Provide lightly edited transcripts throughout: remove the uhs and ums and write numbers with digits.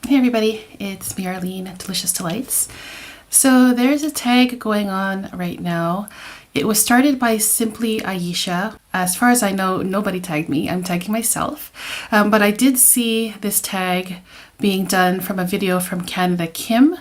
Hey everybody, it's me Arlene at Delicious Delights. So there's a tag going on right now. It was started by Simply Aisha. As far as I know, nobody tagged me. I'm tagging myself. But I did see this tag being done from a video from Canada Kim.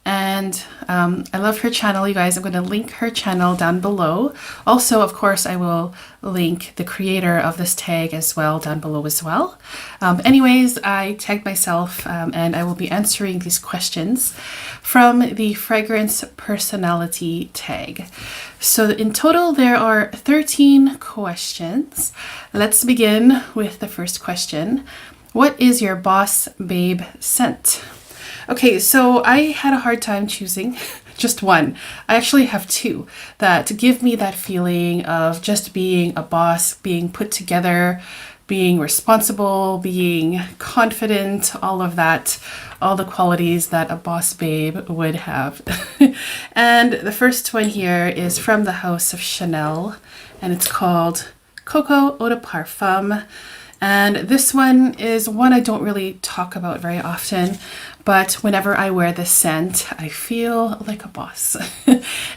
And I love her channel, you guys. I'm going to link her channel down below. Also, of course, I will link the creator of this tag as well down below as well. Anyways, I tagged myself and I will be answering these questions from the fragrance personality tag. So in total, there are 13 questions. Let's begin with the first question. What is your boss babe scent? Okay, so I had a hard time choosing just one. I actually have two that give me that feeling of just being a boss, being put together, being responsible, being confident, all of that, all the qualities that a boss babe would have. And the first one here is from the House of Chanel, and it's called Coco Eau de Parfum. And this one is one I don't really talk about very often, but whenever I wear this scent, I feel like a boss.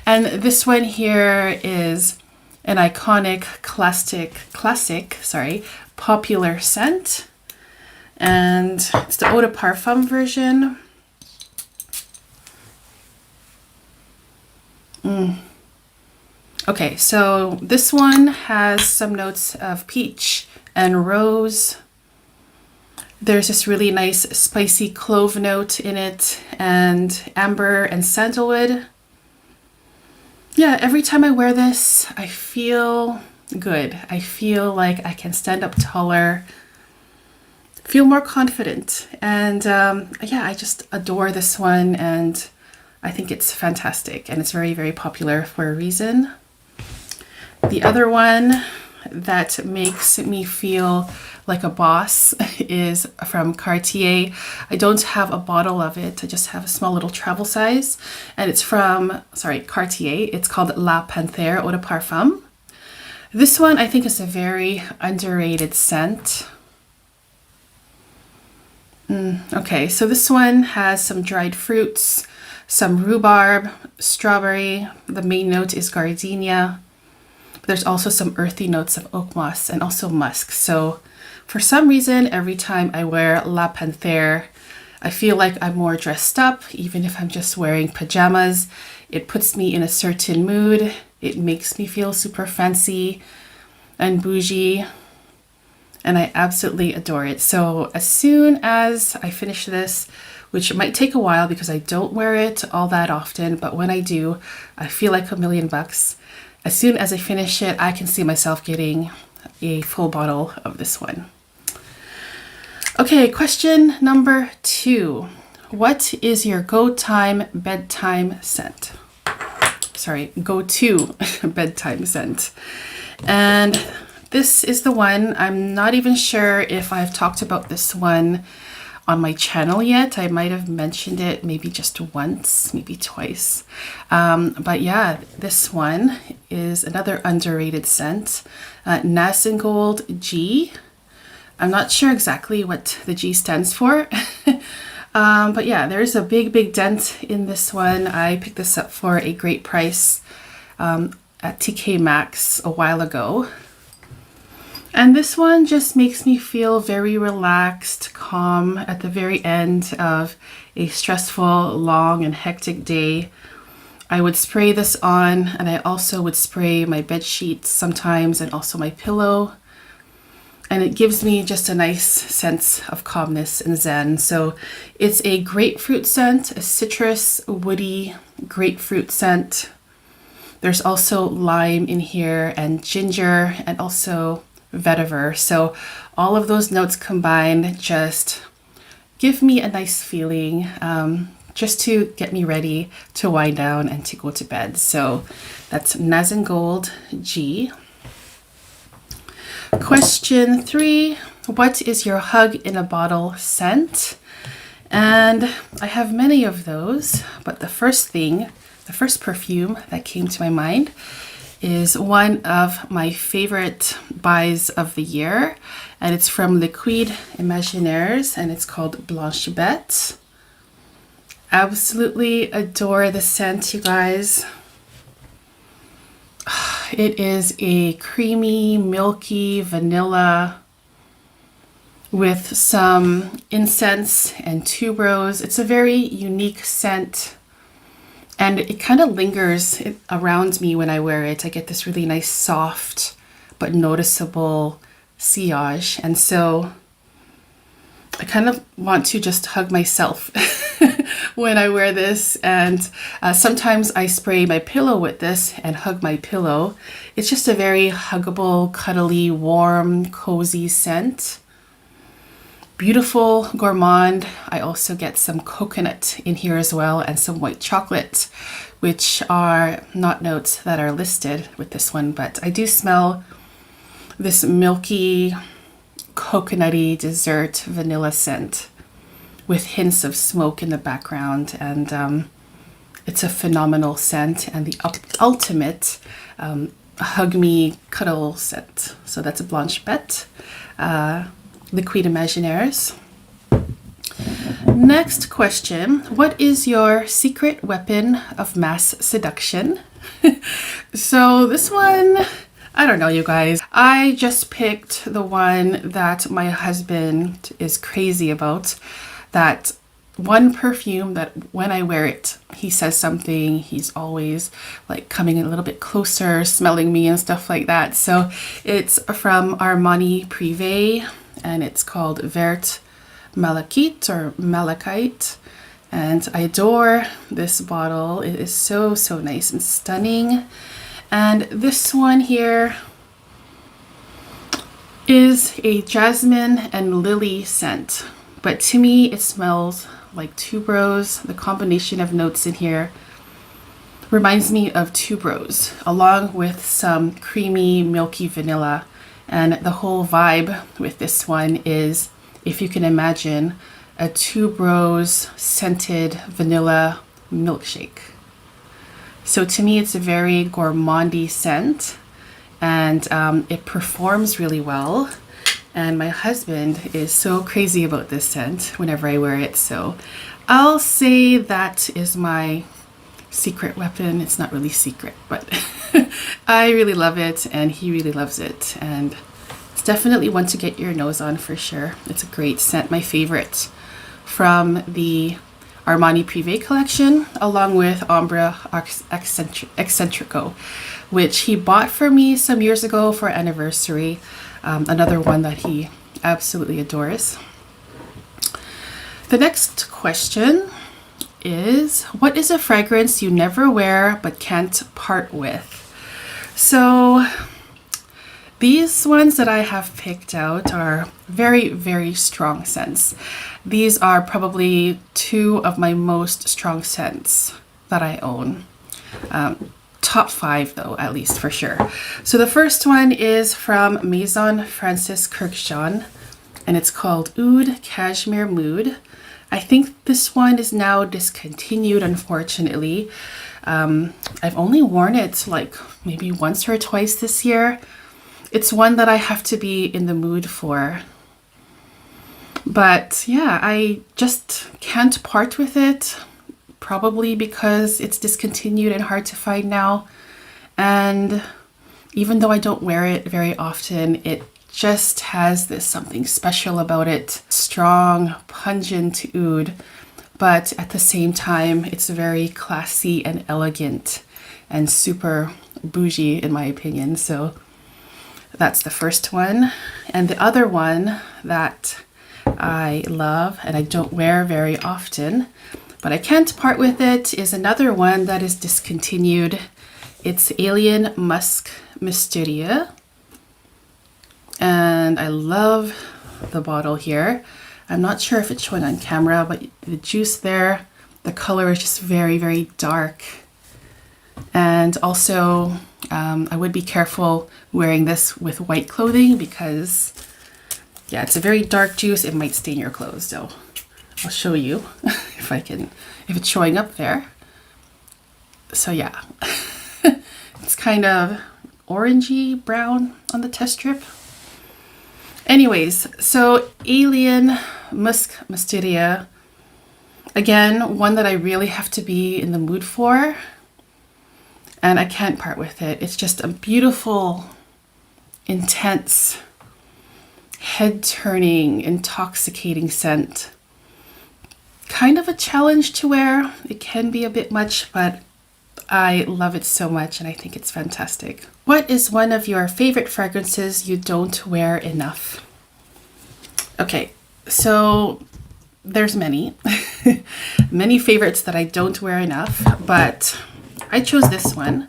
And this one here is an iconic classic, popular scent. And it's the Eau de Parfum version. Okay, so this one has some notes of peach and rose. There's this really nice spicy clove note in it, and amber and sandalwood. Yeah, every time I wear this, I feel good. I feel like I can stand up taller, feel more confident. And yeah, I just adore this one, and I think it's fantastic, and it's very, very popular for a reason. The other one that makes me feel like a boss is from Cartier. I don't have a bottle of it. I just have a small little travel size, and it's from, Cartier. It's called La Panthère Eau de Parfum. This one I think is a very underrated scent. Okay, so this one has some dried fruits, some rhubarb, strawberry. The main note is gardenia. There's also some earthy notes of oak moss and also musk. So for some reason, every time I wear La Panthère, I feel like I'm more dressed up, even if I'm just wearing pajamas. It puts me in a certain mood. It makes me feel super fancy and bougie, and I absolutely adore it. So as soon as I finish this, which might take a while because I don't wear it all that often, but when I do, I feel like $1,000,000. As soon as I finish it, I can see myself getting a full bottle of this one. Okay, question number 2. What is your go-to bedtime scent? Go-to bedtime scent. And this is the one. I'm not even sure if I've talked about this one on my channel yet. I might have mentioned it maybe just once, maybe twice. But yeah, this one is another underrated scent, Nasengold G. I'm not sure exactly what the G stands for. But yeah, there's a big dent in this one. I picked this up for a great price at TK Maxx a while ago. And this one just makes me feel very relaxed, calm at the very end of a stressful, long and hectic day. I would spray this on, and I also would spray my bed sheets sometimes and also my pillow. And it gives me just a nice sense of calmness and zen. So it's a grapefruit scent, a citrus, woody grapefruit scent. There's also lime in here and ginger and also vetiver. So all of those notes combined just give me a nice feeling, just to get me ready to wind down and to go to bed. So that's Nasengold G. Question 3. What is your hug in a bottle scent? And I have many of those, but the first perfume that came to my mind is one of my favorite buys of the year, and it's from Liquide Imaginaires, and it's called Blanche Bête. Absolutely adore the scent, you guys. It is a creamy, milky vanilla with some incense and tuberose. It's a very unique scent, and it kind of lingers around me when I wear it. I get this really nice, soft but noticeable sillage, and so I kind of want to just hug myself when I wear this. And sometimes I spray my pillow with this and hug my pillow. It's just a very huggable, cuddly, warm, cozy scent. Beautiful, gourmand. I also get some coconut in here as well, and some white chocolate, which are not notes that are listed with this one, but I do smell this milky, coconutty dessert vanilla scent with hints of smoke in the background, and it's a phenomenal scent and the ultimate hug me cuddle scent. So that's a Blanche Bête, Liquide Imaginaires. Next question: what is your secret weapon of mass seduction? So this one, I don't know, you guys. I just picked the one that my husband is crazy about. That one perfume that when I wear it, he says something. He's always like coming a little bit closer, smelling me and stuff like that. So it's from Armani Privé, and it's called Vert Malachite or Malachite. And I adore this bottle. It is so, so nice and stunning. And this one here is a jasmine and lily scent, but to me it smells like tuberose. The combination of notes in here reminds me of tuberose, along with some creamy, milky vanilla. And the whole vibe with this one is, if you can imagine, a tuberose scented vanilla milkshake. So to me, it's a very gourmandy scent, and it performs really well. And my husband is so crazy about this scent whenever I wear it. So I'll say that is my secret weapon. It's not really secret, but I really love it, and he really loves it. And it's definitely one to get your nose on for sure. It's a great scent, my favorite from the Armani Privé collection, along with Ombre Eccentrico, which he bought for me some years ago for anniversary. Another one that he absolutely adores. The next question is, what is a fragrance you never wear but can't part with? So these ones that I have picked out are very, very strong scents. These are probably two of my most strong scents that I own. Top 5 though, at least for sure. So the first one is from Maison Francis Kurkdjian, and it's called Oud Cashmere Mood. I think this one is now discontinued, unfortunately. I've only worn it like maybe once or twice this year. It's one that I have to be in the mood for. But yeah, I just can't part with it, probably because it's discontinued and hard to find now. And even though I don't wear it very often, it just has this something special about it. Strong, pungent oud, but at the same time, it's very classy and elegant and super bougie in my opinion. So that's the first one. And the other one that I love and I don't wear very often, but I can't part with it, is another one that is discontinued. It's Alien Musk Mysteria. And I love the bottle here. I'm not sure if it's showing on camera, but the juice there, the color is just very, very dark. And also, I would be careful wearing this with white clothing because, yeah, it's a very dark juice. It might stain your clothes. So I'll show you if it's showing up there. So yeah, It's kind of orangey brown on the test strip. Anyways, so Alien Musk Mysteria. Again, one that I really have to be in the mood for. And I can't part with it. It's just a beautiful, intense, head-turning, intoxicating scent. Kind of a challenge to wear. It can be a bit much, but I love it so much and I think it's fantastic. What is one of your favorite fragrances you don't wear enough? Okay, so there's many. Many favorites that I don't wear enough, but I chose this one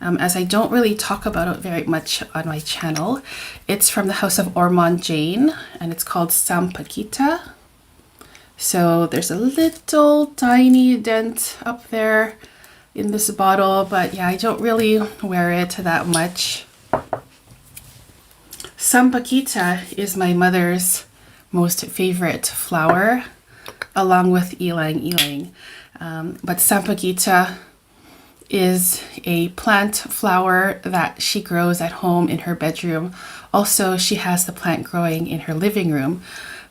as I don't really talk about it very much on my channel. It's from the House of Ormond Jane and it's called Sampaguita. So there's a little tiny dent up there in this bottle, but yeah, I don't really wear it that much. Sampaguita is my mother's most favorite flower, along with ylang ylang. But Sampaguita is a plant flower that she grows at home in her bedroom. Also, she has the plant growing in her living room.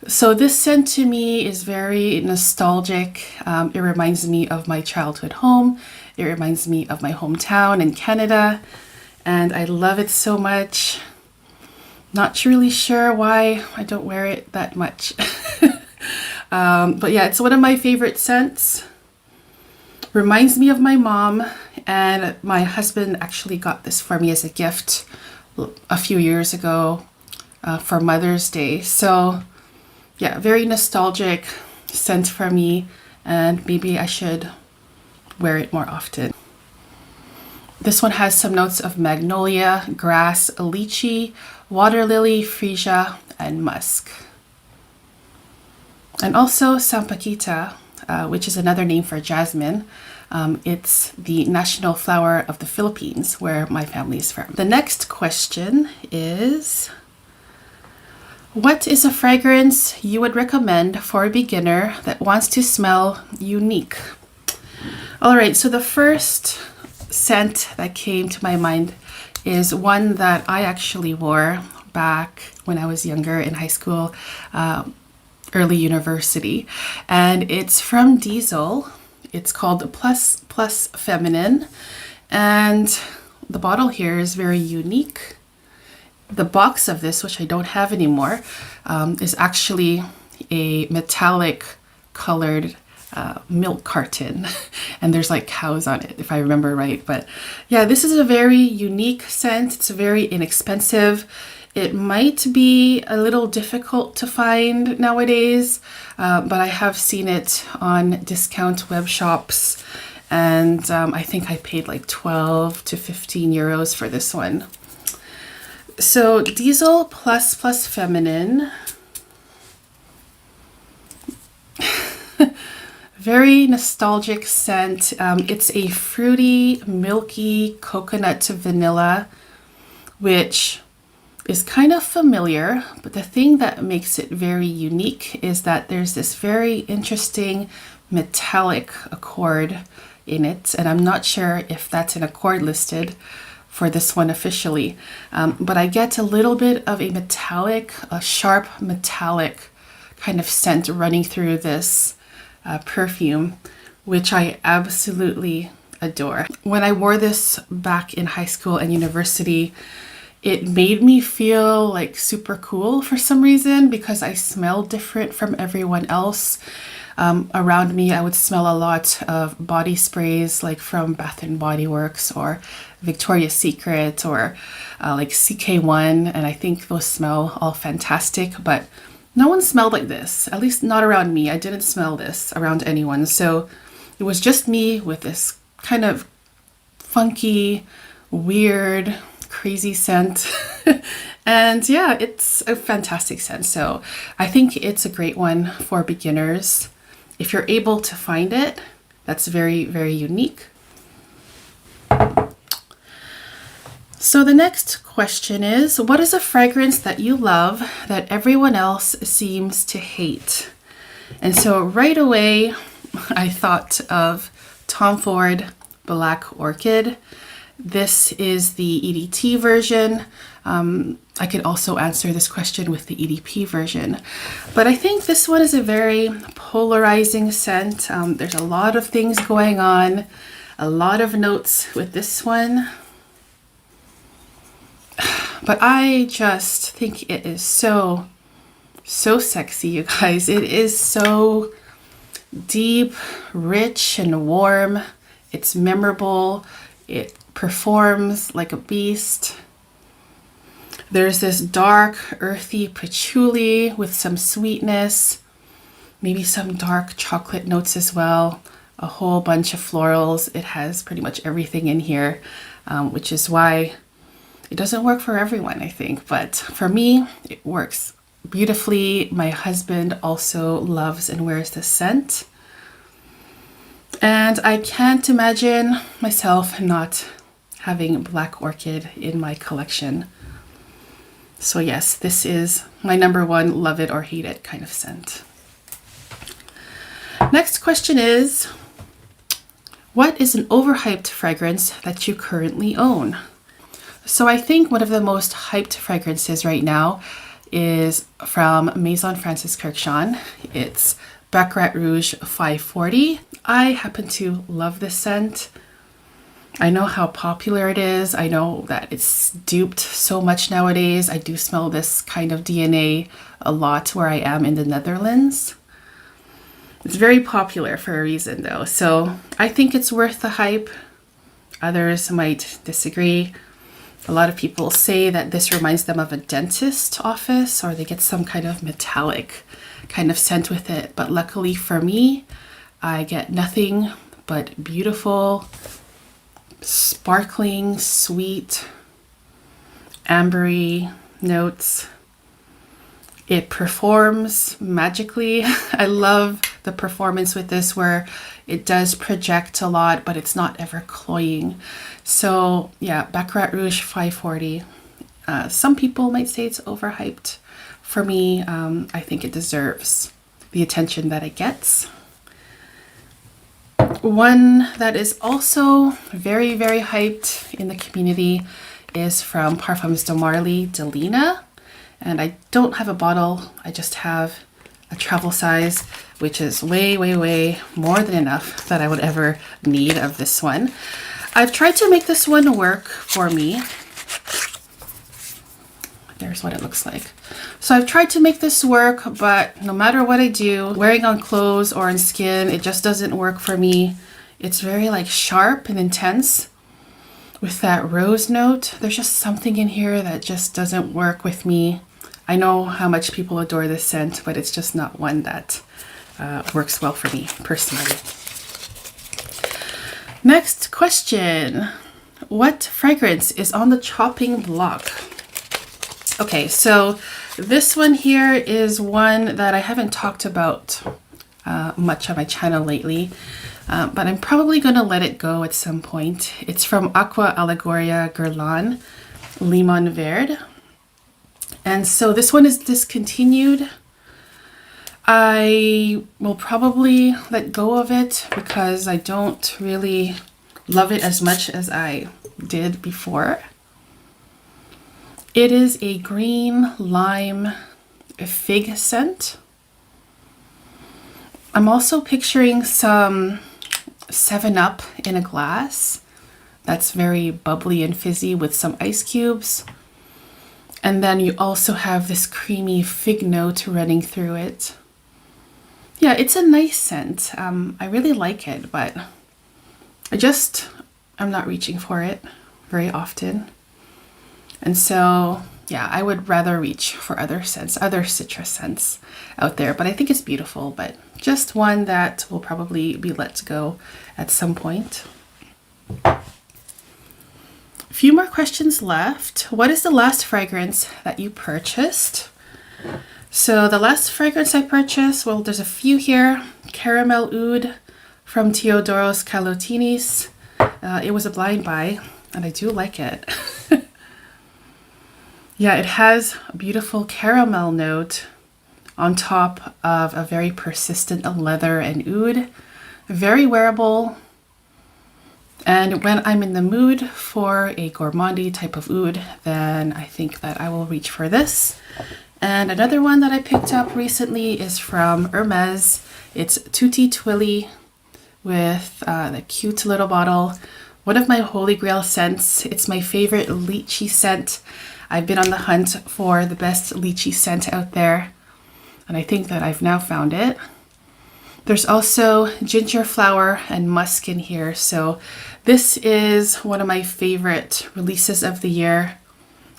So this scent to me is very nostalgic. It reminds me of my childhood home. It reminds me of my hometown in Canada, and I love it so much. Not really sure why I don't wear it that much. But yeah, it's one of my favorite scents. Reminds me of my mom, and my husband actually got this for me as a gift a few years ago for Mother's Day. So yeah, very nostalgic scent for me, and maybe I should wear it more often. This one has some notes of magnolia, grass, lychee, water lily, freesia, and musk. And also Sampaguita, which is another name for jasmine. It's the national flower of the Philippines, where my family is from. The next question is, what is a fragrance you would recommend for a beginner that wants to smell unique? All right, so the first scent that came to my mind is one that I actually wore back when I was younger in high school, early university, and it's from Diesel. It's called Plus Plus Feminine, and the bottle here is very unique. The box of this, which I don't have anymore, is actually a metallic colored milk carton, and there's like cows on it, if I remember right. But yeah, this is a very unique scent. It's very inexpensive. It might be a little difficult to find nowadays, but I have seen it on discount web shops, and I think I paid like 12 to 15 euros for this one. So Diesel Plus Plus Feminine. Very nostalgic scent. It's a fruity, milky coconut to vanilla, which is kind of familiar, but the thing that makes it very unique is that there's this very interesting metallic accord in it, and I'm not sure if that's an accord listed for this one officially, but I get a little bit of a metallic, a sharp metallic kind of scent running through this perfume, which I absolutely adore. When I wore this back in high school and university, it made me feel like super cool for some reason, because I smelled different from everyone else. Around me, I would smell a lot of body sprays like from Bath and Body Works or Victoria's Secret or like CK1, and I think those smell all fantastic, but no one smelled like this, at least not around me. I didn't smell this around anyone, so it was just me with this kind of funky, weird, crazy scent. And yeah, it's a fantastic scent, so I think it's a great one for beginners. If you're able to find it, that's very, very unique. So the next question is, what is a fragrance that you love that everyone else seems to hate? And so right away, I thought of Tom Ford Black Orchid. This is the EDT version. I could also answer this question with the EDP version, but I think this one is a very polarizing scent. There's a lot of things going on, a lot of notes with this one, but I just think it is so sexy, you guys. It is so deep, rich, and warm. It's memorable. It performs like a beast. There's this dark, earthy patchouli with some sweetness, maybe some dark chocolate notes as well, a whole bunch of florals. It has pretty much everything in here, which is why it doesn't work for everyone, I think. But for me, it works beautifully. My husband also loves and wears this scent. And I can't imagine myself not having Black Orchid in my collection. So yes, this is my number one, love it or hate it kind of scent. Next question is, what is an overhyped fragrance that you currently own? So I think one of the most hyped fragrances right now is from Maison Francis Kurkdjian. It's Baccarat Rouge 540. I happen to love this scent. I know how popular it is. I know that it's duped so much nowadays. I do smell this kind of DNA a lot where I am in the Netherlands. It's very popular for a reason though. So I think it's worth the hype. Others might disagree. A lot of people say that this reminds them of a dentist office, or they get some kind of metallic kind of scent with it. But luckily for me, I get nothing but beautiful, sparkling, sweet, ambery notes. It performs magically. I love the performance with this where it does project a lot, but it's not ever cloying. So yeah, Baccarat Rouge 540. Some people might say it's overhyped. For me, I think it deserves the attention that it gets. One that is also very hyped in the community is from Parfums de Marly Delina. And I don't have a bottle, I just have a travel size, which is way more than enough that I would ever need of this one. I've tried to make this one work for me. There's what it looks like. So I've tried to make this work, but no matter what I do, wearing on clothes or on skin, it just doesn't work for me. It's very like sharp and intense with that rose note. There's just something in here that just doesn't work with me. I know how much people adore this scent, but it's just not one that works well for me personally. Next question. What fragrance is on the chopping block? Okay, so this one here is one that I haven't talked about much on my channel lately, but I'm probably gonna let it go at some point. It's from Aqua Allegoria Guerlain Limon Verde. And so this one is discontinued. I will probably let go of it because I don't really love it as much as I did before. It is a green lime fig scent. I'm also picturing some 7-Up in a glass. That's very bubbly and fizzy with some ice cubes. And then you also have this creamy fig note running through it. Yeah, it's a nice scent. I really like it, but I'm not reaching for it very often. And so, yeah, I would rather reach for other scents, other citrus scents out there. But I think it's beautiful, but just one that will probably be let go at some point. A few more questions left. What is the last fragrance that you purchased? So the last fragrance I purchased, well, there's a few here. Caramel Oud from Theodoros Kalotinis. It was a blind buy, and I do like it. Yeah, it has a beautiful caramel note on top of a very persistent leather and oud. Very wearable. And when I'm in the mood for a gourmandy type of oud, then I think that I will reach for this. And another one that I picked up recently is from Hermes. It's Tutti Twilly with the cute little bottle. One of my holy grail scents. It's my favorite lychee scent. I've been on the hunt for the best lychee scent out there, and I think that I've now found it. There's also ginger flower and musk in here. So this is one of my favorite releases of the year.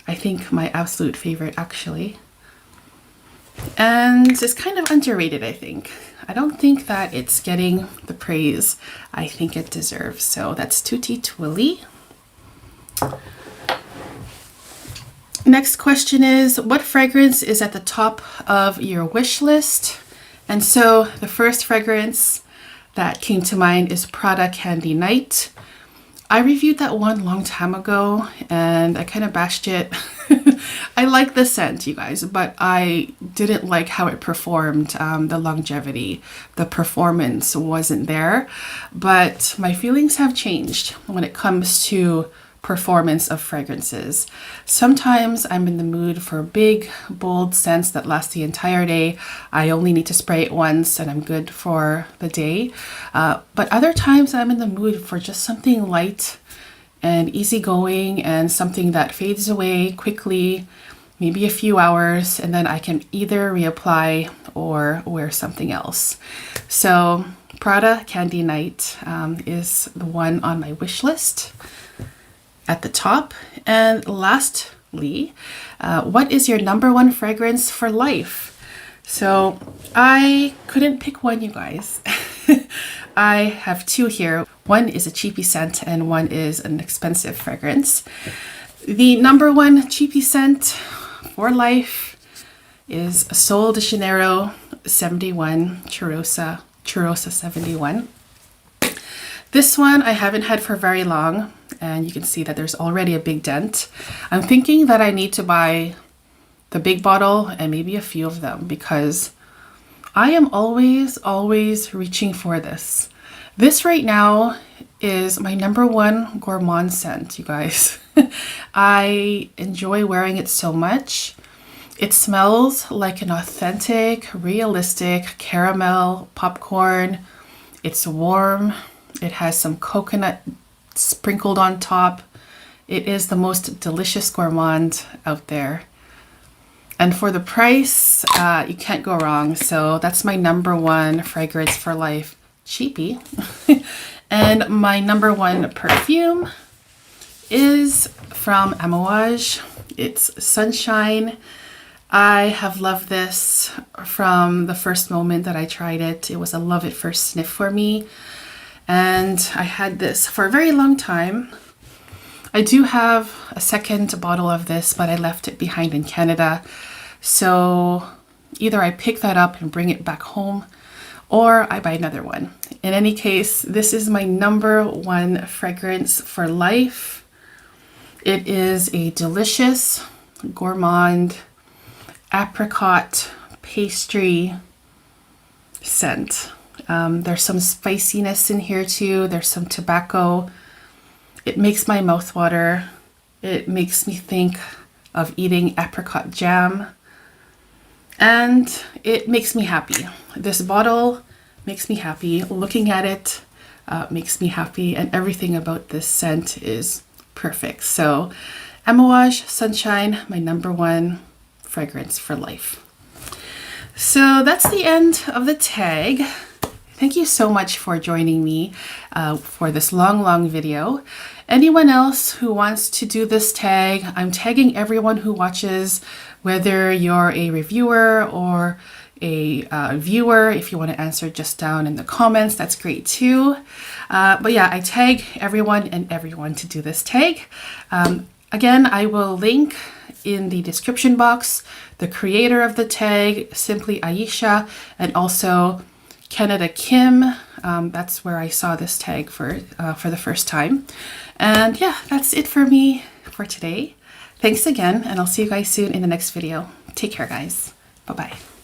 I think my absolute favorite, actually. And it's kind of underrated, I think. I don't think that it's getting the praise I think it deserves. So that's Tutti Twilly. Next question is, what fragrance is at the top of your wish list? And so the first fragrance that came to mind is Prada Candy Night. I reviewed that one long time ago and I kind of bashed it. I like the scent, you guys, but I didn't like how it performed, the longevity. The performance wasn't there, but my feelings have changed when it comes to performance of fragrances. Sometimes I'm in the mood for big, bold scents that last the entire day. I only need to spray it once and I'm good for the day. But other times I'm in the mood for just something light and easygoing and something that fades away quickly, maybe a few hours, and then I can either reapply or wear something else. So Prada Candy Night is the one on my wish list at the top. And lastly, what is your number one fragrance for life? So I couldn't pick one, you guys. I have two here. One is a cheapy scent and one is an expensive fragrance. The number one cheapy scent for life is Sol de Janeiro 71 Cheirosa 71. This one I haven't had for very long, and you can see that there's already a big dent. I'm thinking that I need to buy the big bottle and maybe a few of them because I am always reaching for this. This right now is my number one gourmand scent, you guys. I enjoy wearing it so much. It smells like an authentic, realistic caramel popcorn. It's warm. It has some coconut sprinkled on top. It is the most delicious gourmand out there. And for the price, you can't go wrong. So that's my number one fragrance for life, cheapy. And my number one perfume is from Amouage. It's Sunshine. I have loved this from the first moment that I tried it. It was a love at first sniff for me. And I had this for a very long time. I do have a second bottle of this, but I left it behind in Canada. So either I pick that up and bring it back home, or I buy another one. In any case, this is my number one fragrance for life. It is a delicious, gourmand, apricot pastry scent. There's some spiciness in here too. There's some tobacco. It makes my mouth water. It makes me think of eating apricot jam. And it makes me happy. This bottle makes me happy. Looking at it makes me happy. And everything about this scent is perfect. So Amouage Sunshine, my number one fragrance for life. So that's the end of the tag. Thank you so much for joining me for this long video. Anyone else who wants to do this tag, I'm tagging everyone who watches, whether you're a reviewer or a viewer. If you want to answer just down in the comments, that's great too. But yeah, I tag everyone and everyone to do this tag. Again, I will link in the description box the creator of the tag, Simply Aisha, and also Canada Kim. That's where I saw this tag for the first time. And yeah, that's it for me for today. Thanks again, and I'll see you guys soon in the next video. Take care, guys. Bye-bye.